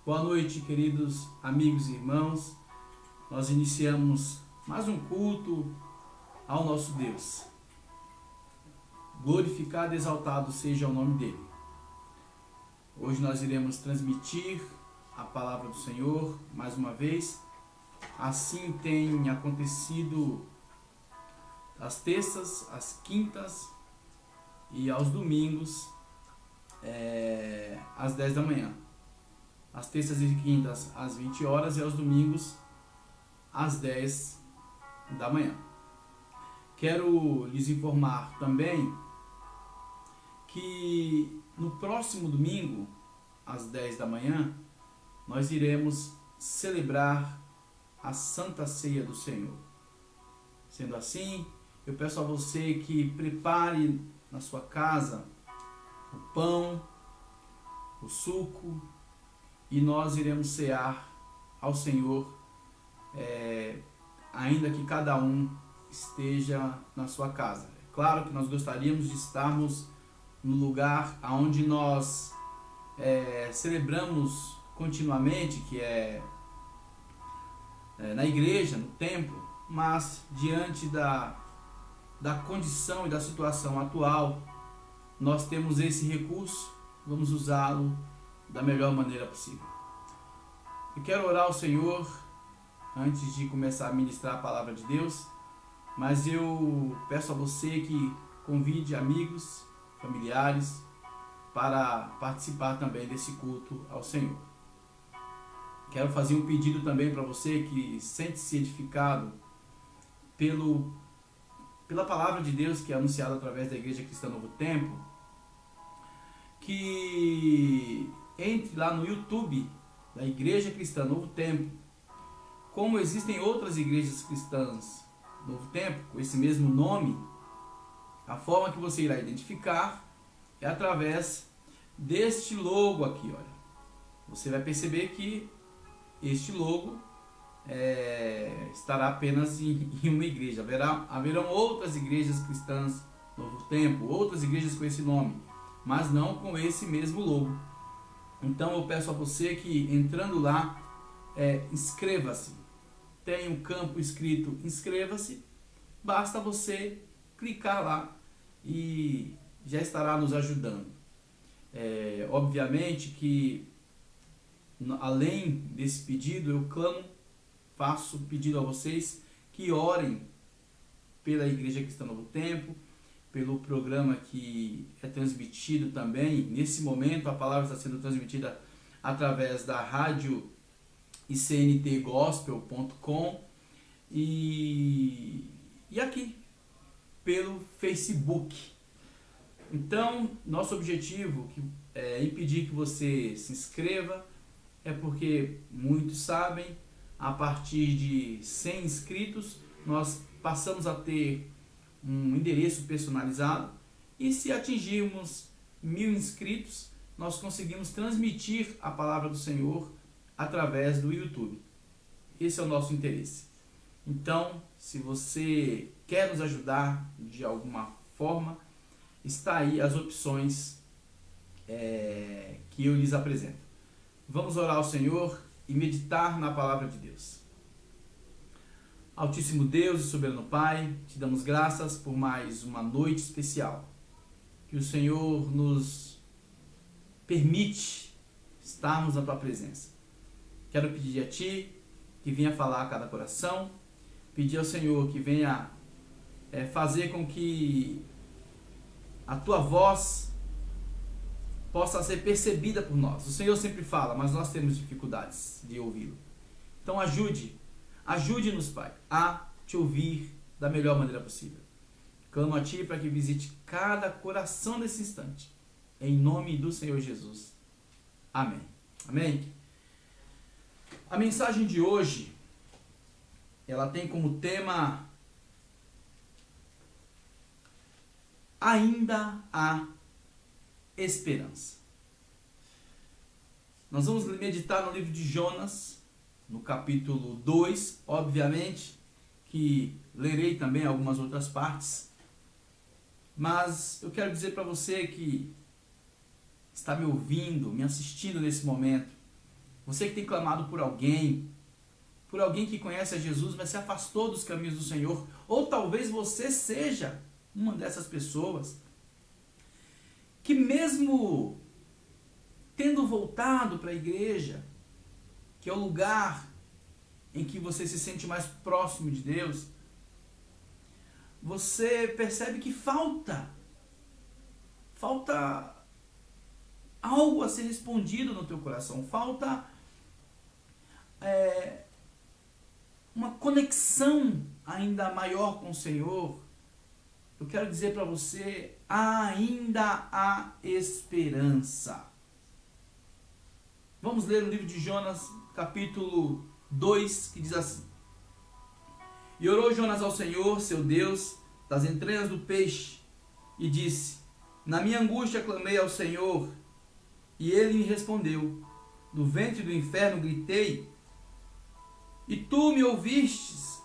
Boa noite, queridos amigos e irmãos. Nós iniciamos mais um culto ao nosso Deus. Glorificado e exaltado seja o nome dele. Hoje nós iremos transmitir a palavra do Senhor mais uma vez. Assim tem acontecido às terças, às quintas e aos domingos, às 10 da manhã. Às terças e quintas às 20 horas e aos domingos às 10 da manhã. Quero lhes informar também que no próximo domingo, às 10 da manhã, nós iremos celebrar a Santa Ceia do Senhor. Sendo assim, eu peço a você que prepare na sua casa o pão, o suco, e nós iremos cear ao Senhor, ainda que cada um esteja na sua casa. É claro que nós gostaríamos de estarmos no lugar onde nós celebramos continuamente, que é na igreja, no templo, mas diante da condição e da situação atual, nós temos esse recurso, vamos usá-lo da melhor maneira possível. Eu quero orar ao Senhor antes de começar a ministrar a palavra de Deus, mas eu peço a você que convide amigos, familiares, para participar também desse culto ao Senhor. Quero fazer um pedido também para você que sente-se edificado pela palavra de Deus que é anunciada através da Igreja Cristã Novo Tempo, que entre lá no YouTube da Igreja Cristã Novo Tempo. Como existem outras igrejas cristãs Novo Tempo com esse mesmo nome, a forma que você irá identificar é através deste logo aqui, olha. Você vai perceber que este logo estará apenas em uma igreja. Haverão outras igrejas cristãs Novo Tempo, outras igrejas com esse nome, mas não com esse mesmo logo. Então eu peço a você que, entrando lá, inscreva-se. Tem um campo escrito inscreva-se. Basta você clicar lá e já estará nos ajudando. Obviamente que, além desse pedido, eu faço pedido a vocês que orem pela Igreja Cristã Novo Tempo, pelo programa que é transmitido também. Nesse momento a palavra está sendo transmitida através da rádio icntgospel.com e aqui pelo Facebook. Então, nosso objetivo é impedir que você se inscreva, porque muitos sabem, a partir de 100 inscritos nós passamos a ter um endereço personalizado, e se atingirmos 1000 inscritos, nós conseguimos transmitir a palavra do Senhor através do YouTube. Esse é o nosso interesse. Então, se você quer nos ajudar de alguma forma, está aí as opções que eu lhes apresento. Vamos orar ao Senhor e meditar na palavra de Deus. Altíssimo Deus e soberano Pai, te damos graças por mais uma noite especial, que o Senhor nos permite estarmos na tua presença. Quero pedir a Ti que venha falar a cada coração, pedir ao Senhor que venha fazer com que a tua voz possa ser percebida por nós. O Senhor sempre fala, mas nós temos dificuldades de ouvi-lo. Então ajude-nos, Pai, a te ouvir da melhor maneira possível. Clamo a Ti para que visite cada coração nesse instante. Em nome do Senhor Jesus. Amém. Amém. A mensagem de hoje, ela tem como tema: ainda há esperança. Nós vamos meditar no livro de Jonas, no capítulo 2, obviamente, que lerei também algumas outras partes, mas eu quero dizer para você que está me ouvindo, me assistindo nesse momento, Você que tem clamado por alguém que conhece a Jesus, mas se afastou dos caminhos do Senhor, ou talvez você seja uma dessas pessoas que mesmo tendo voltado para a igreja, que é o lugar em que você se sente mais próximo de Deus, você percebe que falta algo a ser respondido no teu coração, falta uma conexão ainda maior com o Senhor. Eu quero dizer para você, ainda há esperança. Vamos ler o livro de Jonas, capítulo 2, que diz assim: E orou Jonas ao Senhor, seu Deus, das entranhas do peixe, e disse: Na minha angústia clamei ao Senhor, e ele me respondeu. Do ventre do inferno gritei, e tu me ouvistes,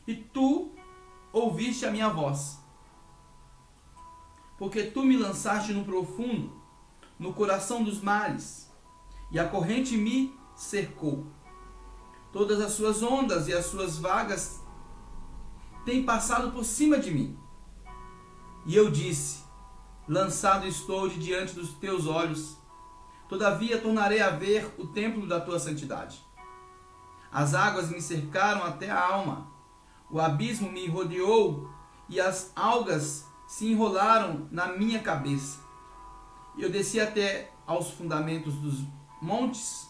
e tu ouviste a minha voz. Porque tu me lançaste no profundo, no coração dos mares, e a corrente me cercou. Todas as suas ondas e as suas vagas têm passado por cima de mim. E eu disse: lançado estou de diante dos teus olhos, todavia tornarei a ver o templo da tua santidade. As águas me cercaram até a alma, o abismo me rodeou e as algas se enrolaram na minha cabeça. Eu desci até aos fundamentos dos montes,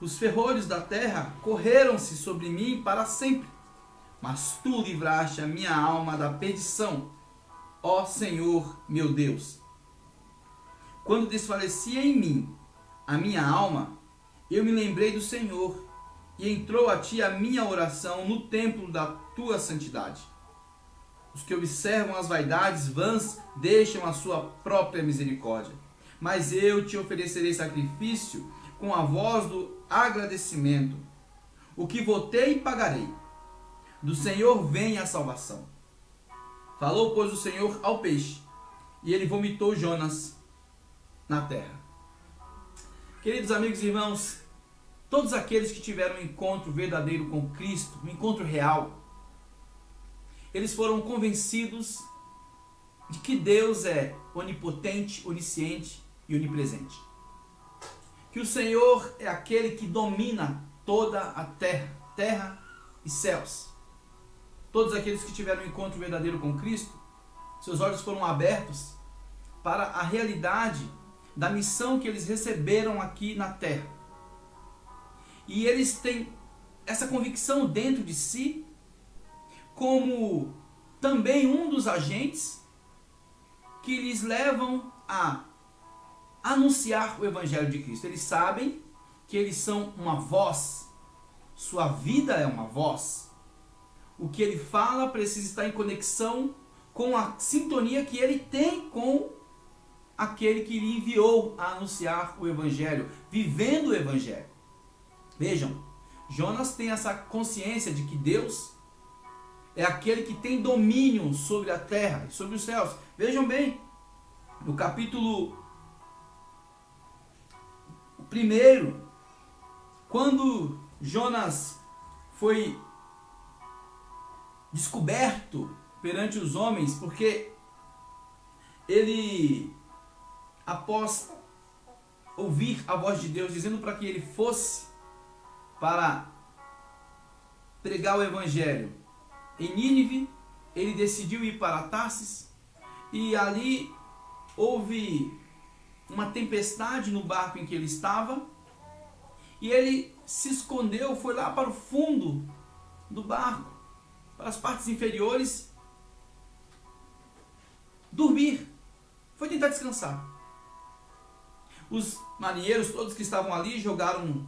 os ferrolhos da terra correram-se sobre mim para sempre. Mas tu livraste a minha alma da perdição, ó Senhor meu Deus. Quando desfalecia em mim a minha alma, eu me lembrei do Senhor, e entrou a ti a minha oração no templo da tua santidade. Os que observam as vaidades vãs deixam a sua própria misericórdia. Mas eu te oferecerei sacrifício com a voz do agradecimento. O que votei, pagarei. Do Senhor vem a salvação. Falou, pois, o Senhor ao peixe, e ele vomitou Jonas na terra. Queridos amigos e irmãos, todos aqueles que tiveram um encontro verdadeiro com Cristo, um encontro real, eles foram convencidos de que Deus é onipotente, onisciente e onipresente. Que o Senhor é aquele que domina toda a terra e céus. Todos aqueles que tiveram um encontro verdadeiro com Cristo, seus olhos foram abertos para a realidade da missão que eles receberam aqui na terra. E eles têm essa convicção dentro de si, como também um dos agentes que lhes levam a anunciar o Evangelho de Cristo. Eles sabem que eles são uma voz, sua vida é uma voz. O que ele fala precisa estar em conexão com a sintonia que ele tem com aquele que lhe enviou a anunciar o Evangelho, vivendo o Evangelho. Vejam, Jonas tem essa consciência de que Deus é aquele que tem domínio sobre a terra e sobre os céus. Vejam bem, no capítulo 1, quando Jonas foi descoberto perante os homens, porque ele, após ouvir a voz de Deus dizendo para que ele fosse para pregar o Evangelho em Nínive, ele decidiu ir para Tarsis, e ali houve uma tempestade no barco em que ele estava, e ele se escondeu, foi lá para o fundo do barco, para as partes inferiores, dormir, foi tentar descansar. Os marinheiros todos que estavam ali jogaram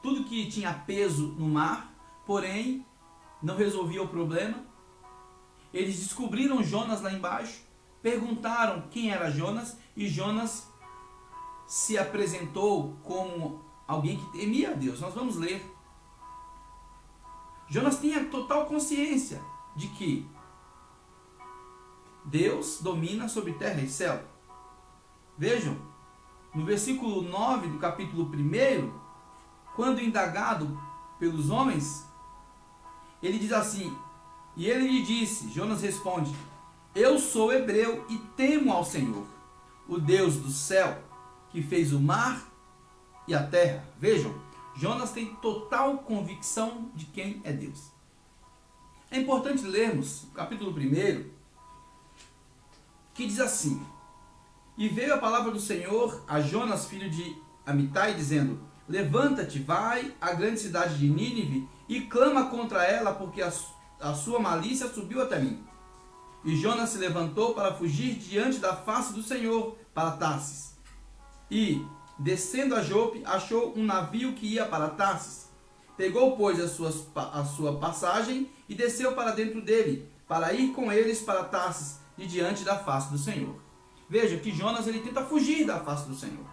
tudo que tinha peso no mar, porém não resolvia o problema. Eles descobriram Jonas lá embaixo, perguntaram quem era Jonas, e Jonas se apresentou como alguém que temia a Deus. Nós vamos ler. Jonas tinha total consciência de que Deus domina sobre terra e céu. Vejam, no versículo 9 do capítulo 1, quando indagado pelos homens, ele diz assim: e ele lhe disse, Jonas responde: eu sou hebreu e temo ao Senhor, o Deus do céu, que fez o mar e a terra. Vejam, Jonas tem total convicção de quem é Deus. É importante lermos o capítulo 1, que diz assim: e veio a palavra do Senhor a Jonas, filho de Amitai, dizendo: levanta-te, vai à grande cidade de Nínive e clama contra ela, porque a sua malícia subiu até mim. E Jonas se levantou para fugir diante da face do Senhor para Tarsis. E, descendo a Jope, achou um navio que ia para Tarsis. Pegou, pois, a sua passagem e desceu para dentro dele, para ir com eles para Tarsis, de diante da face do Senhor. Veja que Jonas ele tenta fugir da face do Senhor.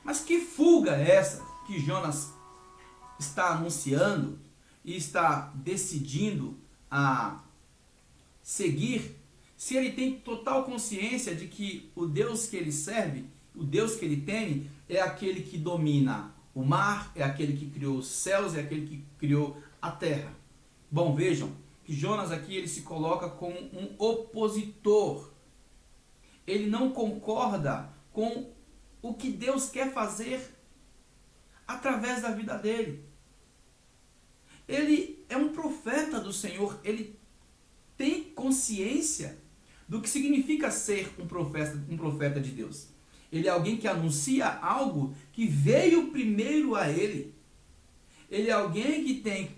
Mas que fuga é essa que Jonas está anunciando e está decidindo a seguir, se ele tem total consciência de que o Deus que ele serve, o Deus que ele teme, é aquele que domina o mar, é aquele que criou os céus, é aquele que criou a terra? Bom, vejam que Jonas aqui ele se coloca como um opositor. Ele não concorda com o que Deus quer fazer através da vida dele. Ele é um profeta do Senhor, ele tem consciência do que significa ser um profeta de Deus. Ele é alguém que anuncia algo que veio primeiro a ele. Ele é alguém que tem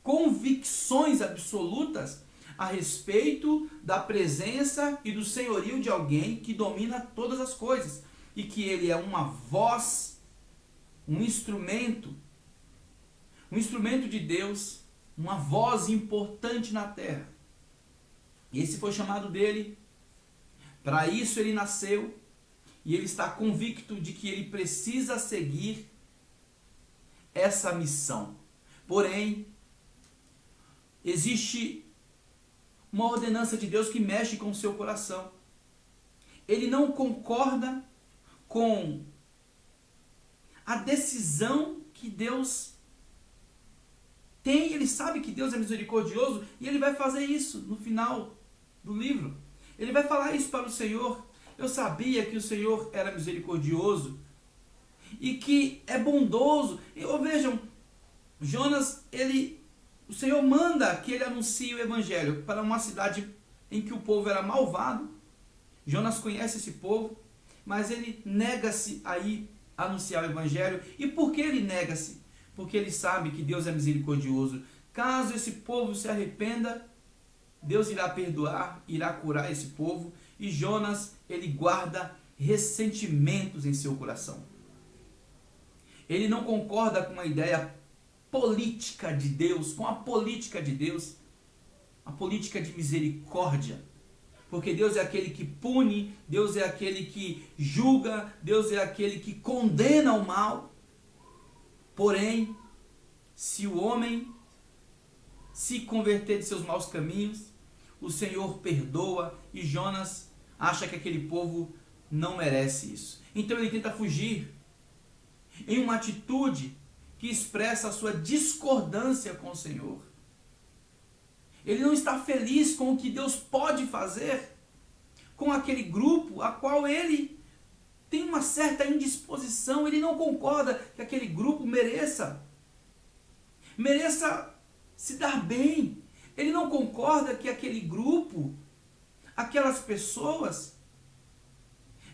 convicções absolutas a respeito da presença e do senhorio de alguém que domina todas as coisas. E que ele é uma voz, um instrumento de Deus, uma voz importante na terra. Esse foi o chamado dele, para isso ele nasceu, e ele está convicto de que ele precisa seguir essa missão. Porém, existe uma ordenança de Deus que mexe com o seu coração. Ele não concorda com a decisão que Deus tem. Ele sabe que Deus é misericordioso e ele vai fazer isso no final do livro. Ele vai falar isso para o Senhor: eu sabia que o Senhor era misericordioso e que é bondoso. E vejam, Jonas, o Senhor manda que ele anuncie o evangelho para uma cidade em que o povo era malvado. Jonas conhece esse povo, mas ele nega-se a ir anunciar o evangelho. E por que ele nega-se? Porque ele sabe que Deus é misericordioso. Caso esse povo se arrependa, Deus irá perdoar, irá curar esse povo. E Jonas, ele guarda ressentimentos em seu coração. Ele não concorda com a ideia política de Deus, com a política de Deus, a política de misericórdia. Porque Deus é aquele que pune, Deus é aquele que julga, Deus é aquele que condena o mal. Porém, se o homem se converter de seus maus caminhos, o Senhor perdoa, e Jonas acha que aquele povo não merece isso. Então ele tenta fugir em uma atitude que expressa a sua discordância com o Senhor. Ele não está feliz com o que Deus pode fazer com aquele grupo a qual ele tem uma certa indisposição. Ele não concorda que aquele grupo mereça se dar bem. Ele não concorda que aquele grupo, aquelas pessoas,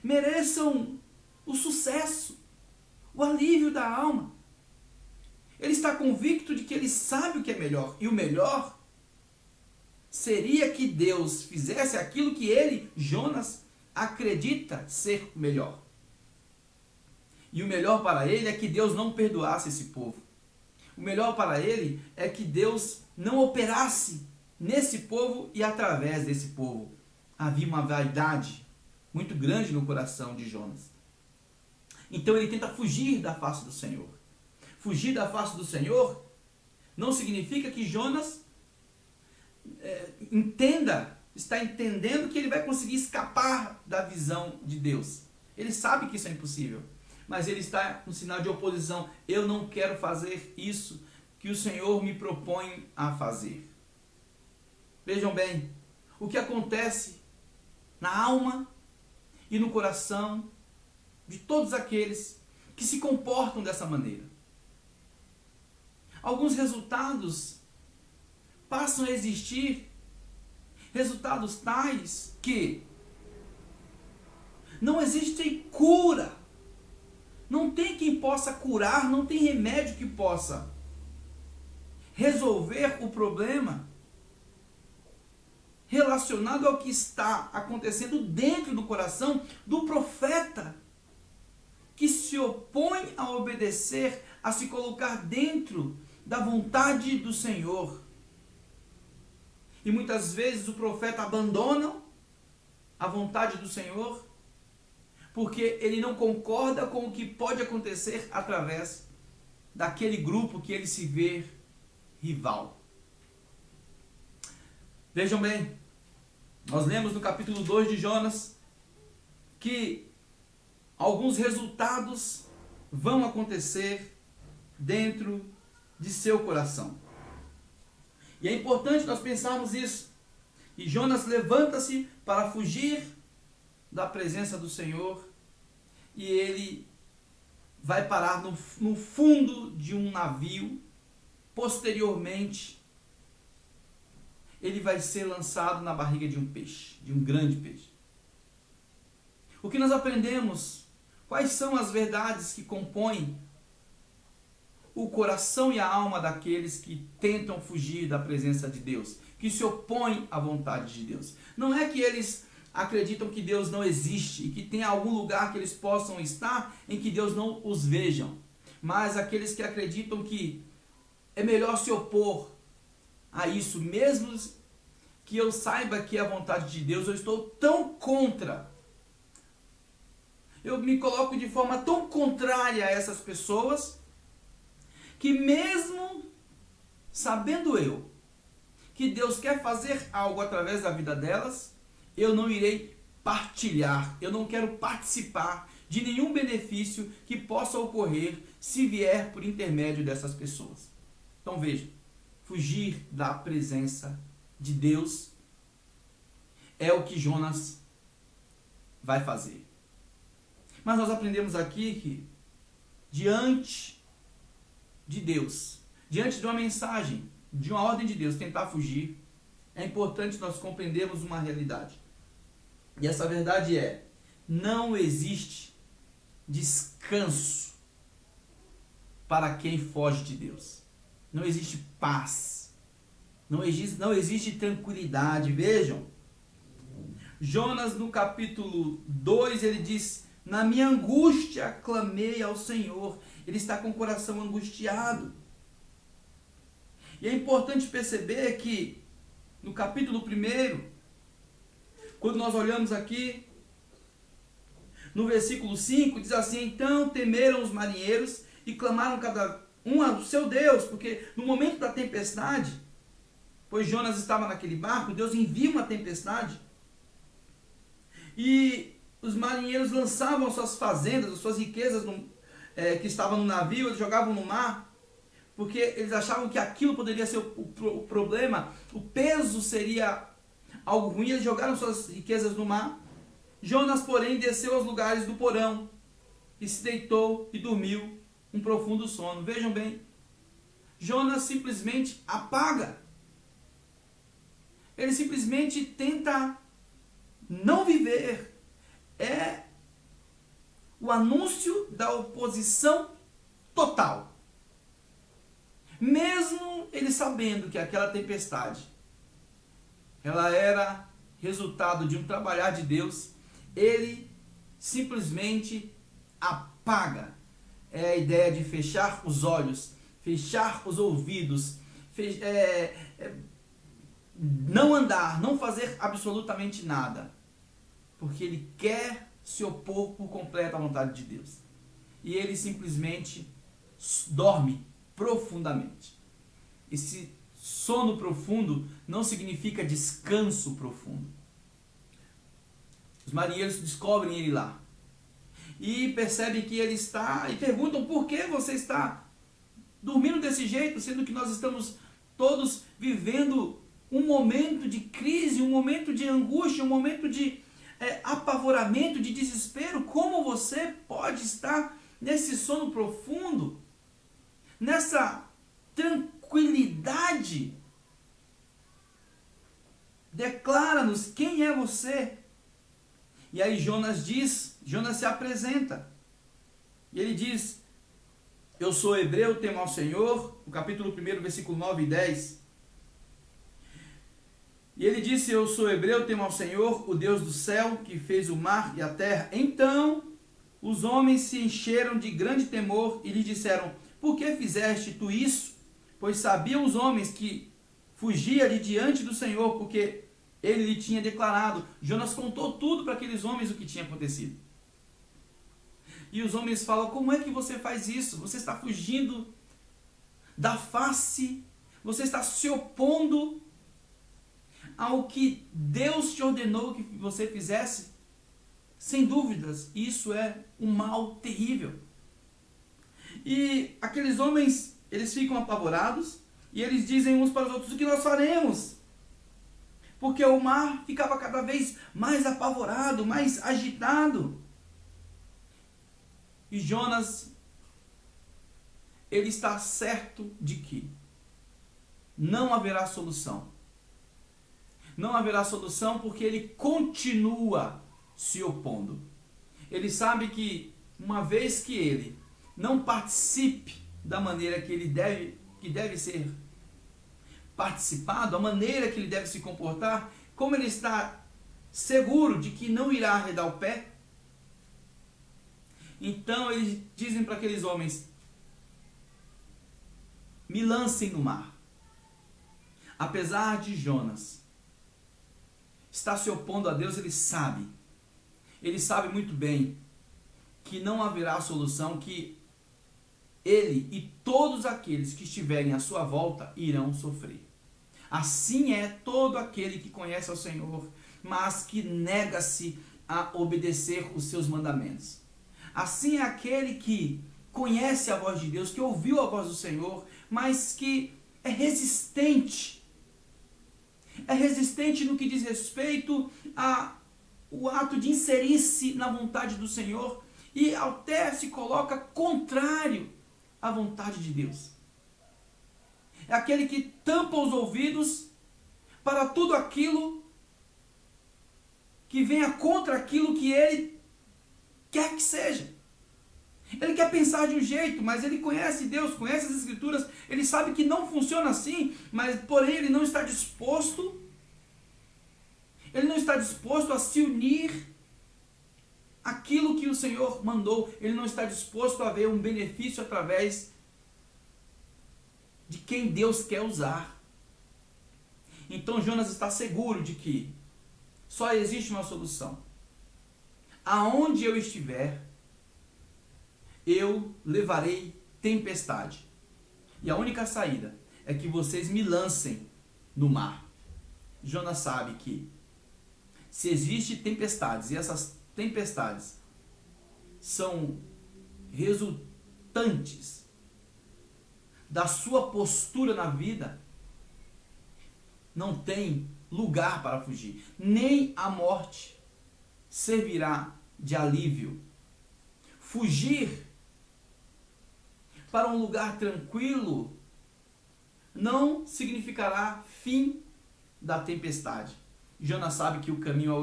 mereçam o sucesso, o alívio da alma. Ele está convicto de que ele sabe o que é melhor. E o melhor seria que Deus fizesse aquilo que ele, Jonas, acredita ser melhor. E o melhor para ele é que Deus não perdoasse esse povo. O melhor para ele é que Deus não operasse nesse povo e através desse povo. Havia uma vaidade muito grande no coração de Jonas. Então ele tenta fugir da face do Senhor. Fugir da face do Senhor não significa que Jonas está entendendo que ele vai conseguir escapar da visão de Deus. Ele sabe que isso é impossível, mas ele está no sinal de oposição. Eu não quero fazer isso que o Senhor me propõe a fazer. Vejam bem, o que acontece na alma e no coração de todos aqueles que se comportam dessa maneira. Alguns resultados passam a existir, resultados tais que não existe cura, não tem quem possa curar, não tem remédio que possa resolver o problema relacionado ao que está acontecendo dentro do coração do profeta, que se opõe a obedecer, a se colocar dentro da vontade do Senhor. E muitas vezes o profeta abandona a vontade do Senhor, porque ele não concorda com o que pode acontecer através daquele grupo que ele se vê rival. Vejam bem, nós lemos no capítulo 2 de Jonas que alguns resultados vão acontecer dentro de seu coração. E é importante nós pensarmos isso. E Jonas levanta-se para fugir da presença do Senhor e ele vai parar no fundo de um navio. Posteriormente, ele vai ser lançado na barriga de um peixe, de um grande peixe. O que nós aprendemos? Quais são as verdades que compõem o coração e a alma daqueles que tentam fugir da presença de Deus, que se opõem à vontade de Deus? Não é que eles acreditam que Deus não existe e que tem algum lugar que eles possam estar em que Deus não os vejam, mas aqueles que acreditam que é melhor se opor a isso, mesmo que eu saiba que é a vontade de Deus, eu estou tão contra. Eu me coloco de forma tão contrária a essas pessoas, que mesmo sabendo eu que Deus quer fazer algo através da vida delas, eu não irei partilhar, eu não quero participar de nenhum benefício que possa ocorrer se vier por intermédio dessas pessoas. Então veja, fugir da presença de Deus é o que Jonas vai fazer. Mas nós aprendemos aqui que diante de Deus, diante de uma mensagem, de uma ordem de Deus, tentar fugir, é importante nós compreendermos uma realidade. E essa verdade é: não existe descanso para quem foge de Deus. Não existe paz. Não existe tranquilidade. Vejam, Jonas no capítulo 2, ele diz: na minha angústia clamei ao Senhor. Ele está com o coração angustiado. E é importante perceber que no capítulo 1, quando nós olhamos aqui, no versículo 5, diz assim: então temeram os marinheiros e clamaram cada um ao seu Deus, porque no momento da tempestade, pois Jonas estava naquele barco, Deus envia uma tempestade, e os marinheiros lançavam suas fazendas, as suas riquezas que estavam no navio, eles jogavam no mar, porque eles achavam que aquilo poderia ser o problema, o peso seria algo ruim, eles jogaram suas riquezas no mar. Jonas, porém, desceu aos lugares do porão, e se deitou e dormiu um profundo sono. Vejam bem, Jonas simplesmente apaga. Ele simplesmente tenta não viver. É o anúncio da oposição total. Mesmo ele sabendo que aquela tempestade, ela era resultado de um trabalhar de Deus, ele simplesmente apaga. É a ideia de fechar os olhos, fechar os ouvidos, não andar, não fazer absolutamente nada, porque ele quer se opor por completo à vontade de Deus. E ele simplesmente dorme profundamente. Esse sono profundo não significa descanso profundo. Os marinheiros descobrem ele lá. e percebem que ele está, e perguntam por que você está dormindo desse jeito, sendo que nós estamos todos vivendo um momento de crise, um momento de angústia, um momento de apavoramento, de desespero. Como você pode estar nesse sono profundo, nessa tranquilidade? Declara-nos quem é você. E aí Jonas se apresenta. E ele diz: eu sou hebreu, temo ao Senhor. No capítulo 1, versículo 9 e 10. E ele disse: eu sou hebreu, temo ao Senhor, o Deus do céu, que fez o mar e a terra. Então os homens se encheram de grande temor e lhe disseram: por que fizeste tu isso? Pois sabiam os homens que fugia de diante do Senhor, porque ele lhe tinha declarado. Jonas contou tudo para aqueles homens o que tinha acontecido. E os homens falam: como é que você faz isso? Você está fugindo da face, você está se opondo ao que Deus te ordenou que você fizesse. Sem dúvidas, isso é um mal terrível. E aqueles homens, eles ficam apavorados e eles dizem uns para os outros: o que nós faremos? Porque o mar ficava cada vez mais apavorado, mais agitado. E Jonas, ele está certo de que não haverá solução. Não haverá solução porque ele continua se opondo. Ele sabe que uma vez que ele não participe da maneira que deve ser participado, a maneira que ele deve se comportar, como ele está seguro de que não irá arredar o pé, então eles dizem para aqueles homens: me lancem no mar. Apesar de Jonas estar se opondo a Deus, ele sabe muito bem que não haverá solução, que ele e todos aqueles que estiverem à sua volta irão sofrer. Assim é todo aquele que conhece ao Senhor, mas que nega-se a obedecer os seus mandamentos. Assim é aquele que conhece a voz de Deus, que ouviu a voz do Senhor, mas que é resistente. É resistente no que diz respeito ao ato de inserir-se na vontade do Senhor e até se coloca contrário à vontade de Deus. É aquele que tampa os ouvidos para tudo aquilo que venha contra aquilo que ele quer que seja. Ele quer pensar de um jeito, mas ele conhece Deus, conhece as Escrituras, ele sabe que não funciona assim, mas porém ele não está disposto a se unir àquilo que o Senhor mandou, ele não está disposto a ver um benefício através de quem Deus quer usar. Então Jonas está seguro de que só existe uma solução. Aonde eu estiver, eu levarei tempestade. E a única saída é que vocês me lancem no mar. Jonas sabe que se existem tempestades, e essas tempestades são resultantes da sua postura na vida, não tem lugar para fugir. Nem a morte servirá de alívio. Fugir para um lugar tranquilo não significará fim da tempestade. Jonas sabe que o caminho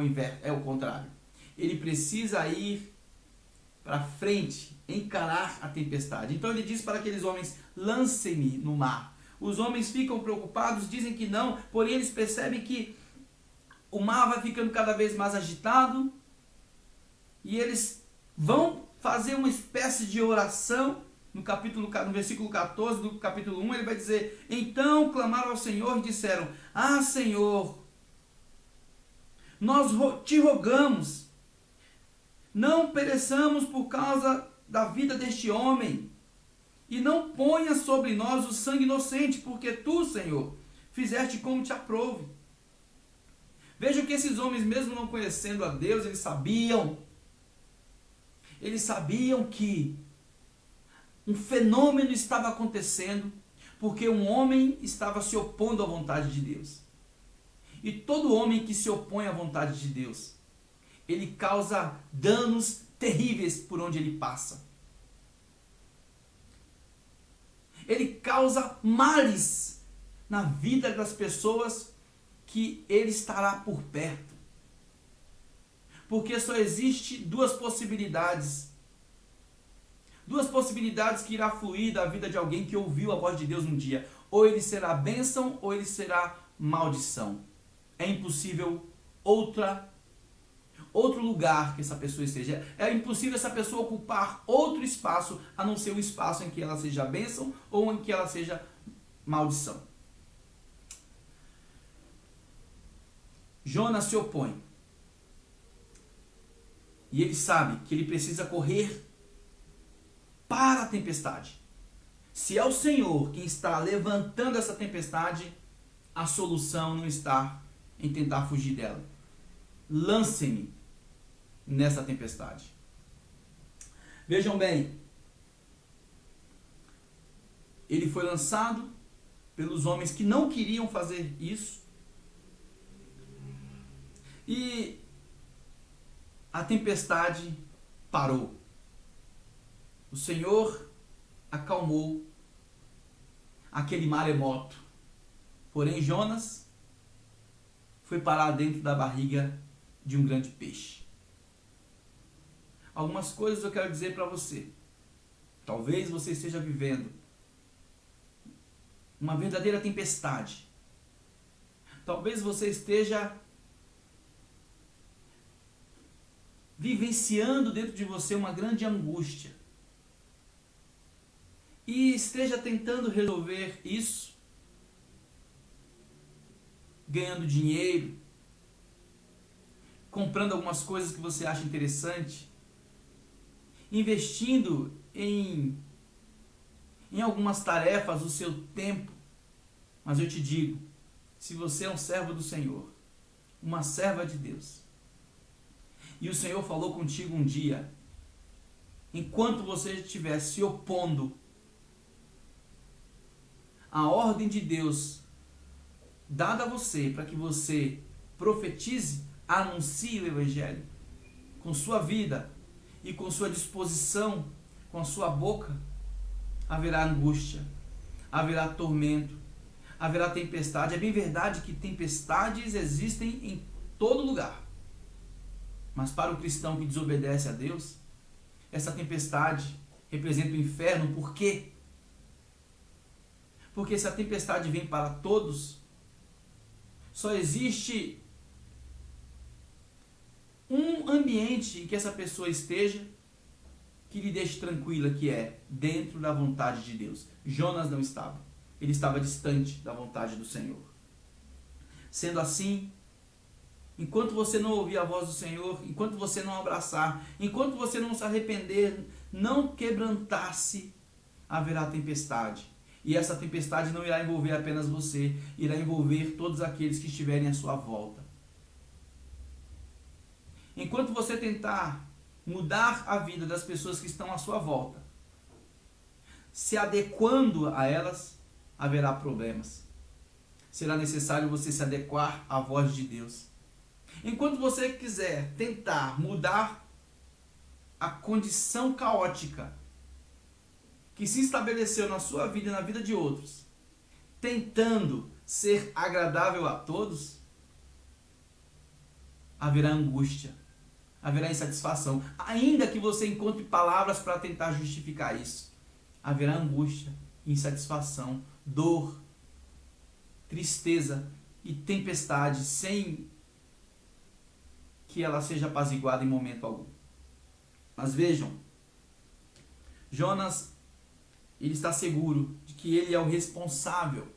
é o contrário. Ele precisa ir para frente, encarar a tempestade. Então ele diz para aqueles homens: lancem-me no mar. Os homens ficam preocupados, dizem que não, porém eles percebem que o mar vai ficando cada vez mais agitado e eles vão fazer uma espécie de oração. No versículo 14 do capítulo 1, ele vai dizer: então clamaram ao Senhor e disseram: ah, Senhor, nós te rogamos, não pereçamos por causa da vida deste homem, e não ponha sobre nós o sangue inocente, porque tu, Senhor, fizeste como te aprouve. Veja que esses homens, mesmo não conhecendo a Deus, eles sabiam Eles sabiam que um fenômeno estava acontecendo porque um homem estava se opondo à vontade de Deus. E todo homem que se opõe à vontade de Deus, ele causa danos terríveis por onde ele passa. Ele causa males na vida das pessoas que ele estará por perto. Porque só existe duas possibilidades que irá fluir da vida de alguém que ouviu a voz de Deus um dia. Ou ele será bênção, ou ele será maldição. É impossível outro lugar que essa pessoa esteja. É impossível essa pessoa ocupar outro espaço, a não ser um espaço em que ela seja bênção ou em que ela seja maldição. Jonas se opõe. E ele sabe que ele precisa correr para a tempestade. Se é o Senhor quem está levantando essa tempestade, a solução não está em tentar fugir dela. Lance-me nessa tempestade. Vejam bem, ele foi lançado pelos homens que não queriam fazer isso, e a tempestade parou. O Senhor acalmou aquele maremoto. Porém, Jonas foi parar dentro da barriga de um grande peixe. Algumas coisas eu quero dizer para você. Talvez você esteja vivendo uma verdadeira tempestade. Talvez você esteja vivenciando dentro de você uma grande angústia. E esteja tentando resolver isso, ganhando dinheiro, comprando algumas coisas que você acha interessante, investindo em algumas tarefas o seu tempo. Mas eu te digo, se você é um servo do Senhor, uma serva de Deus, e o Senhor falou contigo um dia, enquanto você estiver se opondo à ordem de Deus dada a você para que você profetize, anuncie o Evangelho com sua vida e com sua disposição, com a sua boca, haverá angústia, haverá tormento, haverá tempestade. É bem verdade que tempestades existem em todo lugar. Mas para o cristão que desobedece a Deus, essa tempestade representa o inferno. Por quê? Porque se a tempestade vem para todos, só existe um ambiente em que essa pessoa esteja que lhe deixe tranquila, que é dentro da vontade de Deus. Jonas não estava. Ele estava distante da vontade do Senhor. Sendo assim, enquanto você não ouvir a voz do Senhor, enquanto você não abraçar, enquanto você não se arrepender, não quebrantar-se, haverá tempestade. E essa tempestade não irá envolver apenas você, irá envolver todos aqueles que estiverem à sua volta. Enquanto você tentar mudar a vida das pessoas que estão à sua volta, se adequando a elas, haverá problemas. Será necessário você se adequar à voz de Deus. Enquanto você quiser tentar mudar a condição caótica que se estabeleceu na sua vida e na vida de outros, tentando ser agradável a todos, haverá angústia, haverá insatisfação. Ainda que você encontre palavras para tentar justificar isso, haverá angústia, insatisfação, dor, tristeza e tempestade, sem que ela seja apaziguada em momento algum. Mas vejam, Jonas, ele está seguro de que ele é o responsável,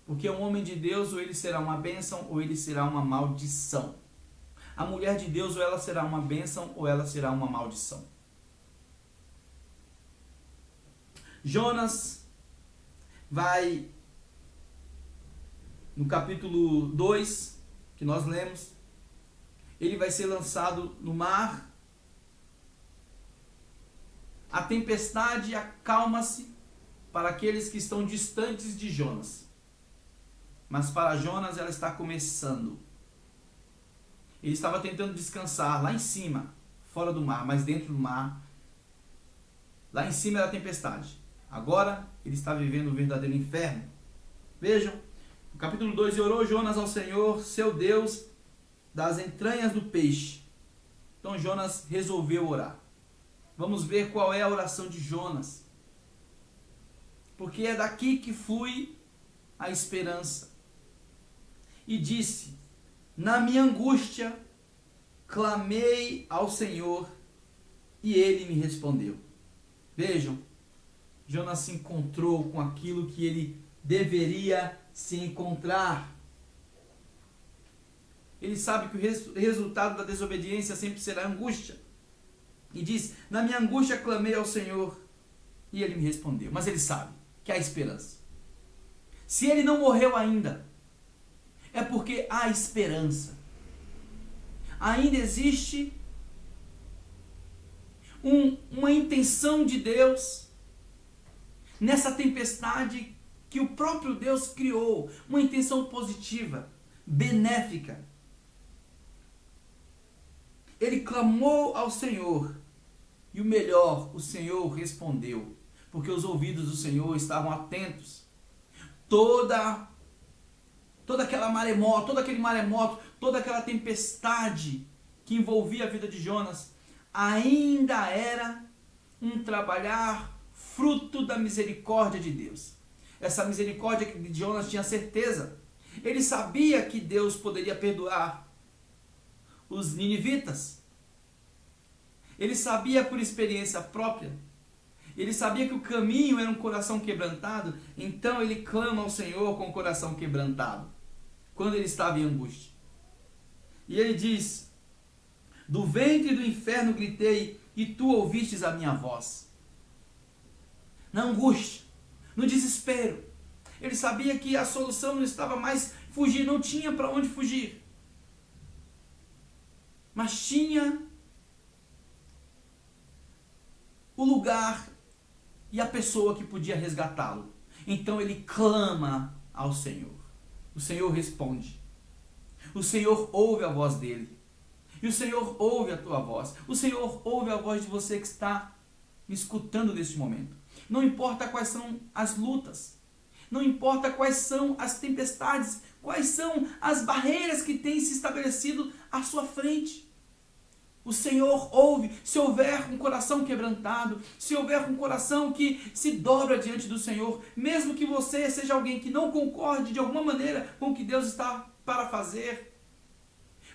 porque um homem de Deus, ou ele será uma bênção ou ele será uma maldição. A mulher de Deus, ou ela será uma bênção ou ela será uma maldição. Jonas vai, no capítulo 2, que nós lemos, ele vai ser lançado no mar, A tempestade acalma-se para aqueles que estão distantes de Jonas. Mas para Jonas ela está começando. Ele estava tentando descansar lá em cima, fora do mar, mas dentro do mar. Lá em cima era a tempestade. Agora ele está vivendo o verdadeiro inferno. Vejam, no capítulo 2, e orou Jonas ao Senhor, seu Deus, das entranhas do peixe. Então Jonas resolveu orar. Vamos ver qual é a oração de Jonas. Porque é daqui que flui a esperança. E disse: na minha angústia, clamei ao Senhor, e ele me respondeu. Vejam, Jonas se encontrou com aquilo que ele deveria se encontrar. Ele sabe que o resultado da desobediência sempre será angústia. E diz: na minha angústia clamei ao Senhor, e ele me respondeu. Mas ele sabe que há esperança. Se ele não morreu ainda, é porque há esperança. Ainda existe uma intenção de Deus nessa tempestade que o próprio Deus criou. Uma intenção positiva, benéfica. Ele clamou ao Senhor. E o melhor, o Senhor respondeu. Porque os ouvidos do Senhor estavam atentos. Toda aquela maremoto, todo aquele maremoto, toda aquela tempestade que envolvia a vida de Jonas, ainda era um trabalhar fruto da misericórdia de Deus. Essa misericórdia que Jonas tinha certeza. Ele sabia que Deus poderia perdoar os ninivitas. Ele sabia por experiência própria. Ele sabia que o caminho era um coração quebrantado. Então ele clama ao Senhor com o coração quebrantado, quando ele estava em angústia. E ele diz: do ventre do inferno gritei, e tu ouvistes a minha voz. Na angústia, no desespero, ele sabia que a solução não estava mais fugir, não tinha para onde fugir. Mas tinha o lugar e a pessoa que podia resgatá-lo. Então ele clama ao Senhor. O Senhor responde. O Senhor ouve a voz dele. E o Senhor ouve a tua voz. O Senhor ouve a voz de você que está me escutando neste momento. Não importa quais são as lutas. Não importa quais são as tempestades. Quais são as barreiras que têm se estabelecido à sua frente. O Senhor ouve. Se houver um coração quebrantado, se houver um coração que se dobra diante do Senhor, mesmo que você seja alguém que não concorde de alguma maneira com o que Deus está para fazer,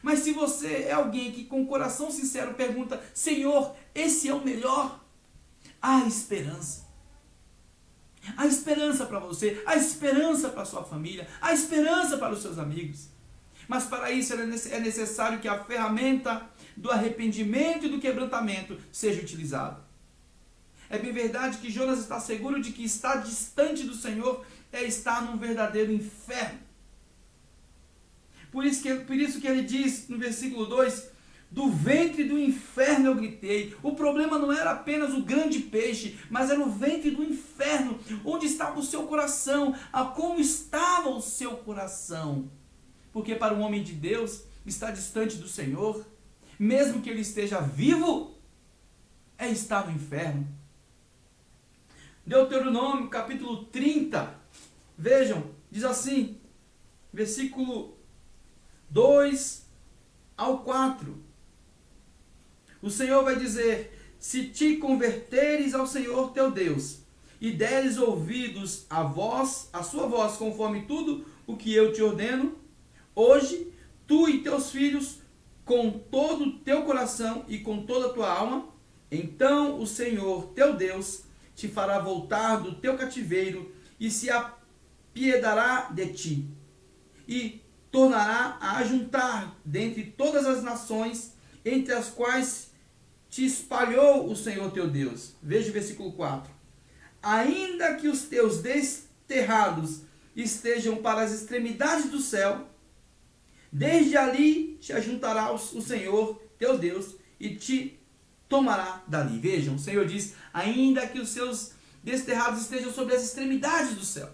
mas se você é alguém que com o coração sincero pergunta: Senhor, esse é o melhor, há esperança. Há esperança para você, há esperança para a sua família, há esperança para os seus amigos. Mas para isso é necessário que a ferramenta do arrependimento e do quebrantamento seja utilizada. É bem verdade que Jonas está seguro de que estar distante do Senhor é estar num verdadeiro inferno. Por isso que ele diz no versículo 2: do ventre do inferno eu gritei. O problema não era apenas o grande peixe, mas era o ventre do inferno, onde estava o seu coração, como estava o seu coração. Porque para um homem de Deus, estar distante do Senhor, mesmo que ele esteja vivo, é estar no inferno. Deuteronômio capítulo 30, vejam, diz assim, versículo 2 ao 4. O Senhor vai dizer: se te converteres ao Senhor teu Deus, e deres ouvidos a sua voz, conforme tudo o que eu te ordeno, hoje, tu e teus filhos, com todo o teu coração e com toda a tua alma, então o Senhor teu Deus te fará voltar do teu cativeiro e se apiedará de ti, e tornará a ajuntar dentre todas as nações entre as quais te espalhou o Senhor teu Deus. Veja o versículo 4. Ainda que os teus desterrados estejam para as extremidades do céu, desde ali te ajuntará o Senhor teu Deus e te tomará dali. Vejam, o Senhor diz, ainda que os seus desterrados estejam sobre as extremidades do céu.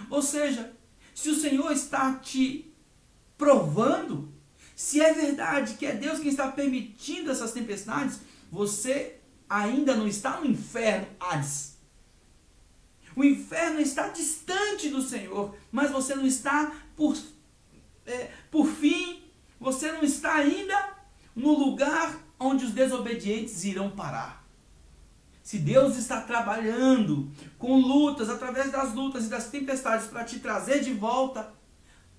Ou seja, se o Senhor está te provando, se é verdade que é Deus quem está permitindo essas tempestades, você ainda não está no inferno, Hades. O inferno está distante do Senhor, mas você não está, por fim, você não está ainda no lugar onde os desobedientes irão parar. Se Deus está trabalhando com lutas, através das lutas e das tempestades para te trazer de volta,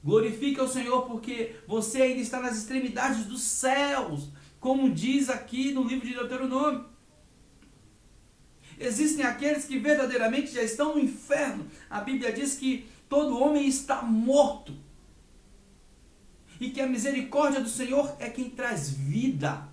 glorifica o Senhor, porque você ainda está nas extremidades dos céus, como diz aqui no livro de Deuteronômio. Existem aqueles que verdadeiramente já estão no inferno. A Bíblia diz que todo homem está morto. E que a misericórdia do Senhor é quem traz vida.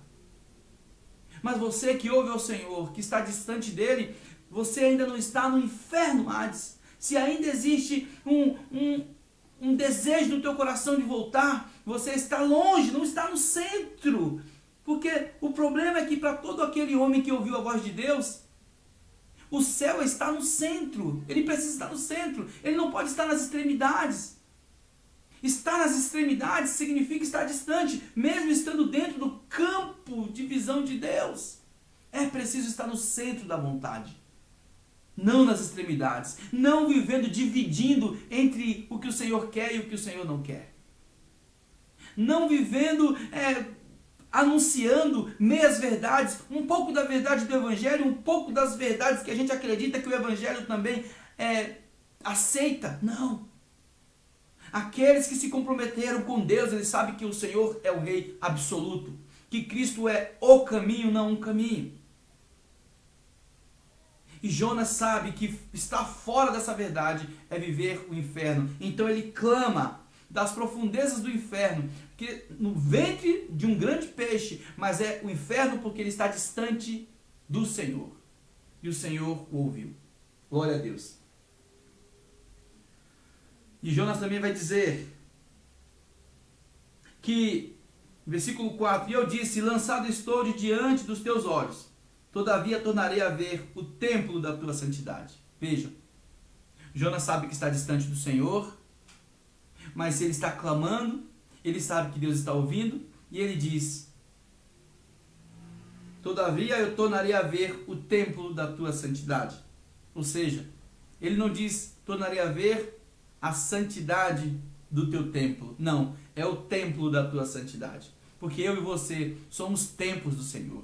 Mas você que ouve ao Senhor, que está distante dele, você ainda não está no inferno, Hades. Se ainda existe um desejo no teu coração de voltar, você está longe, não está no centro. Porque o problema é que para todo aquele homem que ouviu a voz de Deus, o céu está no centro. Ele precisa estar no centro. Ele não pode estar nas extremidades. Estar nas extremidades significa estar distante, mesmo estando dentro do campo de visão de Deus. É preciso estar no centro da vontade, não nas extremidades, não vivendo dividindo entre o que o Senhor quer e o que o Senhor não quer. Não vivendo anunciando meias verdades, um pouco da verdade do Evangelho, um pouco das verdades que a gente acredita que o Evangelho também aceita. Não. Aqueles que se comprometeram com Deus, eles sabem que o Senhor é o Rei absoluto, que Cristo é o caminho, não um caminho. E Jonas sabe que estar fora dessa verdade é viver o inferno. Então ele clama das profundezas do inferno, que no ventre de um grande peixe, mas é o inferno porque ele está distante do Senhor. E o Senhor o ouviu. Glória a Deus. E Jonas também vai dizer que, versículo 4, e eu disse, lançado estou de diante dos teus olhos, todavia tornarei a ver o templo da tua santidade. Vejam, Jonas sabe que está distante do Senhor, mas ele está clamando, ele sabe que Deus está ouvindo, e ele diz, todavia eu tornarei a ver o templo da tua santidade. Ou seja, ele não diz, tornarei a ver a santidade do teu templo. Não, é o templo da tua santidade. Porque eu e você somos templos do Senhor.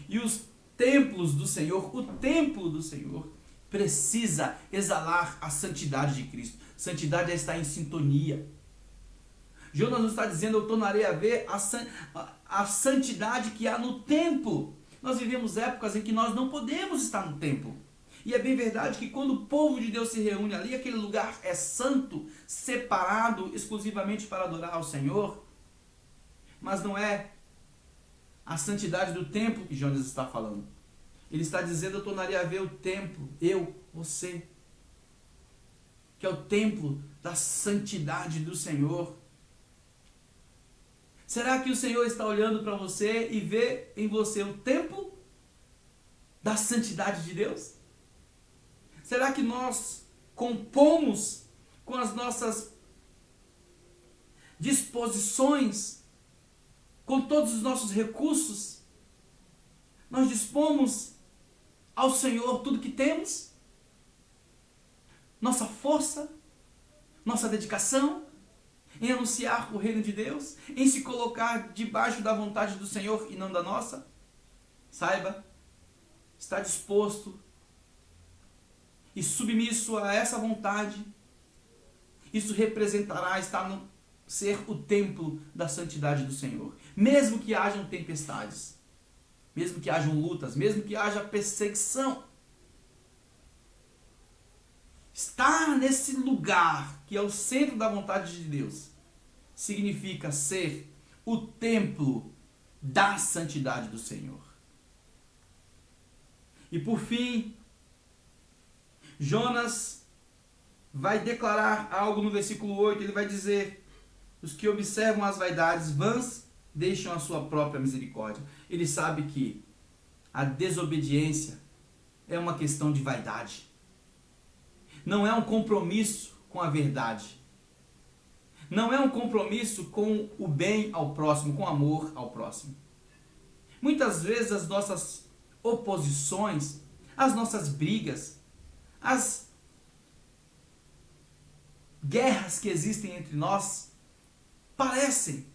E os templos do Senhor, o templo do Senhor, precisa exalar a santidade de Cristo. Santidade é estar em sintonia. Jonas não está dizendo, eu tornarei a ver a santidade que há no templo. Nós vivemos épocas em que nós não podemos estar no templo. E é bem verdade que quando o povo de Deus se reúne ali, aquele lugar é santo, separado exclusivamente para adorar ao Senhor. Mas não é a santidade do templo que Jonas está falando. Ele está dizendo, eu tornarei a ver o templo, eu, você, que é o templo da santidade do Senhor. Será que o Senhor está olhando para você e vê em você o templo da santidade de Deus? Será que nós compomos com as nossas disposições, com todos os nossos recursos, nós dispomos ao Senhor tudo que temos? Nossa força, nossa dedicação em anunciar o reino de Deus, em se colocar debaixo da vontade do Senhor e não da nossa? Saiba, está disposto e submisso a essa vontade, isso representará ser o templo da santidade do Senhor. Mesmo que hajam tempestades, mesmo que hajam lutas, mesmo que haja perseguição, estar nesse lugar que é o centro da vontade de Deus significa ser o templo da santidade do Senhor. E por fim, Jonas vai declarar algo no versículo 8, ele vai dizer, os que observam as vaidades vãs deixam a sua própria misericórdia. Ele sabe que a desobediência é uma questão de vaidade. Não é um compromisso com a verdade. Não é um compromisso com o bem ao próximo, com amor ao próximo. Muitas vezes as nossas oposições, as nossas brigas, as guerras que existem entre nós, parecem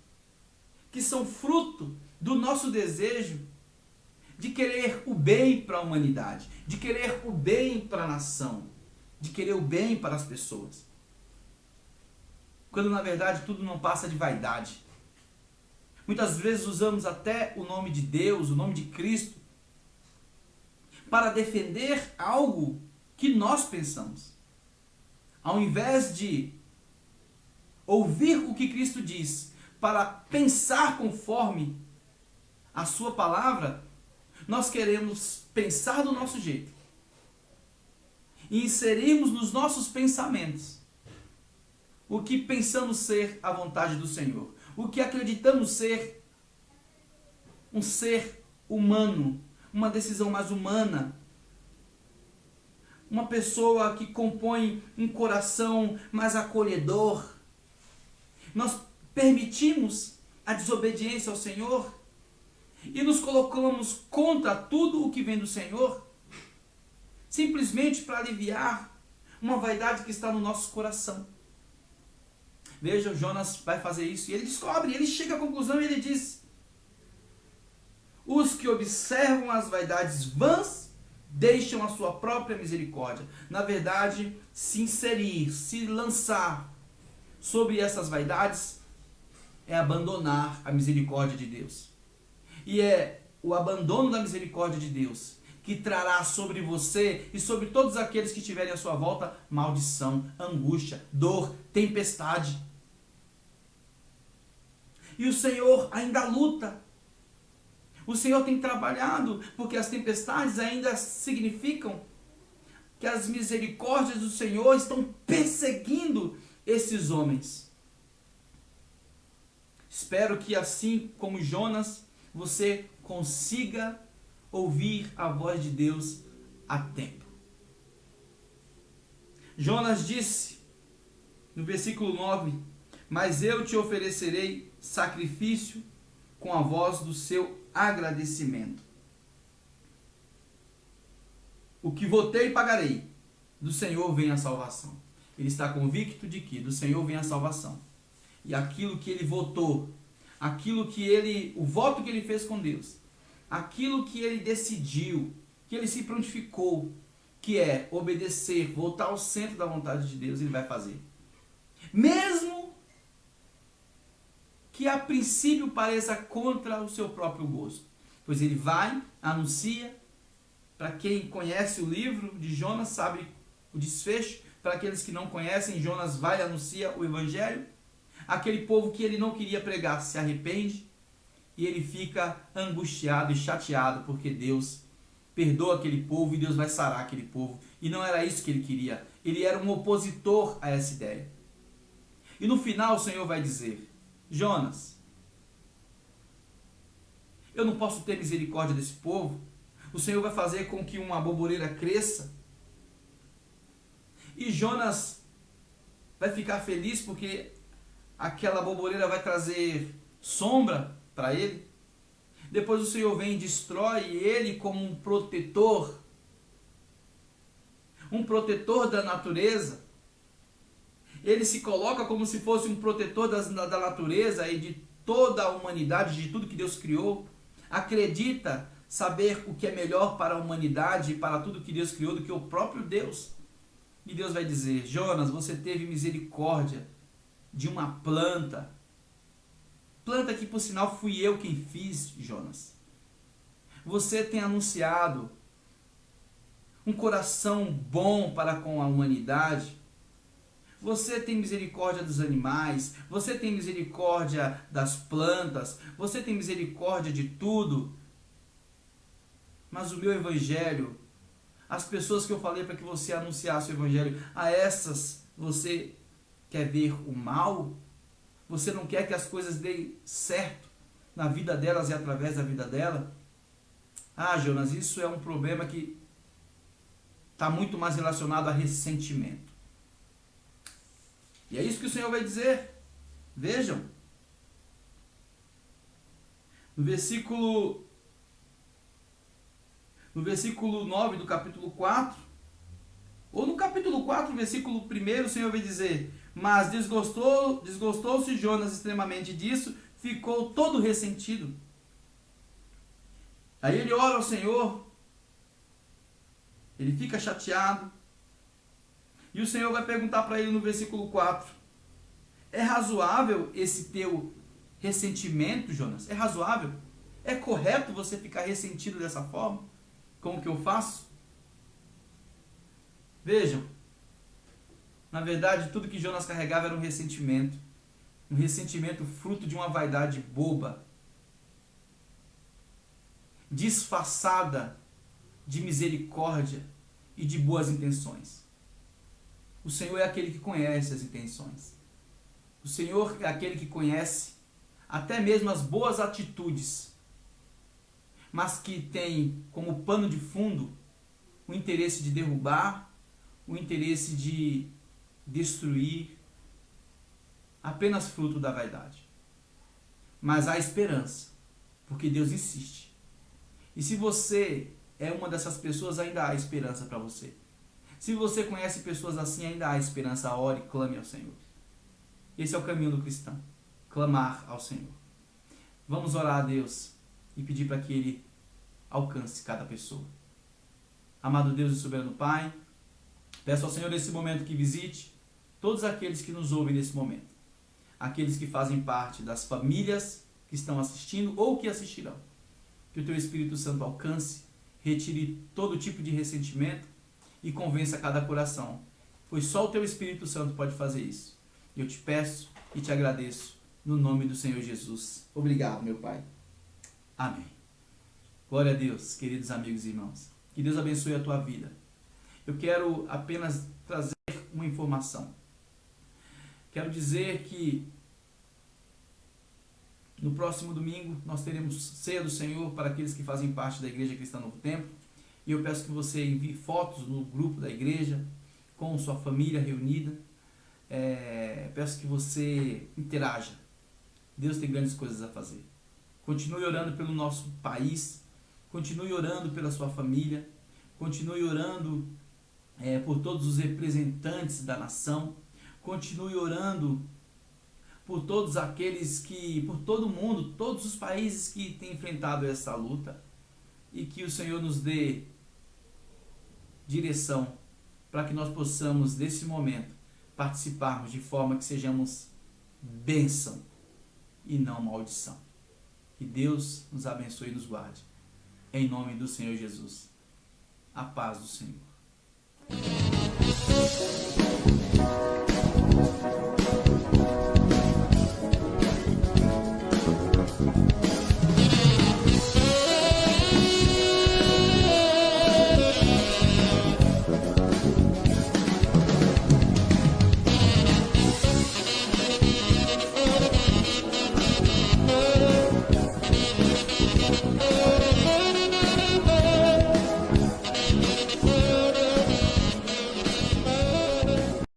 que são fruto do nosso desejo de querer o bem para a humanidade, de querer o bem para a nação, de querer o bem para as pessoas. Quando na verdade tudo não passa de vaidade. Muitas vezes usamos até o nome de Deus, o nome de Cristo, para defender algo que nós pensamos. Ao invés de ouvir o que Cristo diz, para pensar conforme a sua palavra, nós queremos pensar do nosso jeito. E inserimos nos nossos pensamentos o que pensamos ser a vontade do Senhor. O que acreditamos ser um ser humano, uma decisão mais humana. Uma pessoa que compõe um coração mais acolhedor. Nós permitimos a desobediência ao Senhor e nos colocamos contra tudo o que vem do Senhor, simplesmente para aliviar uma vaidade que está no nosso coração. Veja, Jonas vai fazer isso e ele descobre, ele chega à conclusão e ele diz: os que observam as vaidades vãs deixam a sua própria misericórdia. Na verdade, se inserir, se lançar sobre essas vaidades é abandonar a misericórdia de Deus. E é o abandono da misericórdia de Deus que trará sobre você e sobre todos aqueles que estiverem à sua volta maldição, angústia, dor, tempestade. E o Senhor ainda luta. O Senhor tem trabalhado, porque as tempestades ainda significam que as misericórdias do Senhor estão perseguindo esses homens. Espero que assim como Jonas, você consiga ouvir a voz de Deus a tempo. Jonas disse, no versículo 9, mas eu te oferecerei sacrifício com a voz do seu agradecimento. O que votei pagarei, do Senhor vem a salvação. Ele está convicto de que do Senhor vem a salvação. E aquilo que ele votou, aquilo que ele, o voto que ele fez com Deus, aquilo que ele decidiu, que ele se prontificou, que é obedecer, voltar ao centro da vontade de Deus, ele vai fazer. Mesmo que a princípio pareça contra o seu próprio gosto. Pois ele vai, anuncia, para quem conhece o livro de Jonas sabe o desfecho, para aqueles que não conhecem, Jonas vai e anuncia o evangelho. Aquele povo que ele não queria pregar se arrepende e ele fica angustiado e chateado porque Deus perdoa aquele povo e Deus vai sarar aquele povo. E não era isso que ele queria. Ele era um opositor a essa ideia. E no final o Senhor vai dizer: Jonas, eu não posso ter misericórdia desse povo. O Senhor vai fazer com que uma boboreira cresça. E Jonas vai ficar feliz porque aquela boboreira vai trazer sombra para ele. Depois o Senhor vem e destrói ele como um protetor da natureza. Ele se coloca como se fosse um protetor da natureza e de toda a humanidade, de tudo que Deus criou. Acredita saber o que é melhor para a humanidade e para tudo que Deus criou do que o próprio Deus. E Deus vai dizer: Jonas, você teve misericórdia de uma planta que por sinal fui eu quem fiz, Jonas. Você tem anunciado um coração bom para com a humanidade. Você tem misericórdia dos animais, você tem misericórdia das plantas, você tem misericórdia de tudo. Mas o meu evangelho, as pessoas que eu falei para que você anunciasse o evangelho, a essas você quer ver o mal? Você não quer que as coisas deem certo na vida delas e através da vida dela? Ah, Jonas, isso é um problema que está muito mais relacionado a ressentimento. E é isso que o Senhor vai dizer. Vejam. No versículo 9 do capítulo 4, ou no capítulo 4, versículo 1, o Senhor vai dizer: mas desgostou-se Jonas extremamente disso, ficou todo ressentido. Aí ele ora ao Senhor, ele fica chateado, e o Senhor vai perguntar para ele no versículo 4: é razoável esse teu ressentimento, Jonas? É razoável? É correto você ficar ressentido dessa forma? Como que eu faço? Vejam, na verdade tudo que Jonas carregava era um ressentimento fruto de uma vaidade boba, disfarçada de misericórdia e de boas intenções. O Senhor é aquele que conhece as intenções. O Senhor é aquele que conhece até mesmo as boas atitudes, mas que tem como pano de fundo o interesse de derrubar, o interesse de destruir, apenas fruto da vaidade. Mas há esperança, porque Deus insiste. E se você é uma dessas pessoas, ainda há esperança para você. Se você conhece pessoas assim, ainda há esperança. Ore e clame ao Senhor. Esse é o caminho do cristão, clamar ao Senhor. Vamos orar a Deus e pedir para que Ele alcance cada pessoa. Amado Deus e soberano Pai, peço ao Senhor nesse momento que visite todos aqueles que nos ouvem nesse momento. Aqueles que fazem parte das famílias que estão assistindo ou que assistirão. Que o Teu Espírito Santo alcance, retire todo tipo de ressentimento e convença cada coração. Pois só o Teu Espírito Santo pode fazer isso. Eu te peço e te agradeço no nome do Senhor Jesus. Obrigado, meu Pai. Amém. Glória a Deus, queridos amigos e irmãos. Que Deus abençoe a tua vida. Eu quero apenas trazer uma informação. Quero dizer que no próximo domingo nós teremos ceia do Senhor para aqueles que fazem parte da Igreja Cristã Novo Tempo. E eu peço que você envie fotos no grupo da igreja, com sua família reunida. Peço que você interaja. Deus tem grandes coisas a fazer. Continue orando pelo nosso país. Continue orando pela sua família. Continue orando por todos os representantes da nação. Continue orando por todos aqueles por todo mundo, todos os países que têm enfrentado essa luta. E que o Senhor nos dê direção para que nós possamos, nesse momento, participarmos de forma que sejamos bênção e não maldição. Que Deus nos abençoe e nos guarde. Em nome do Senhor Jesus. A paz do Senhor.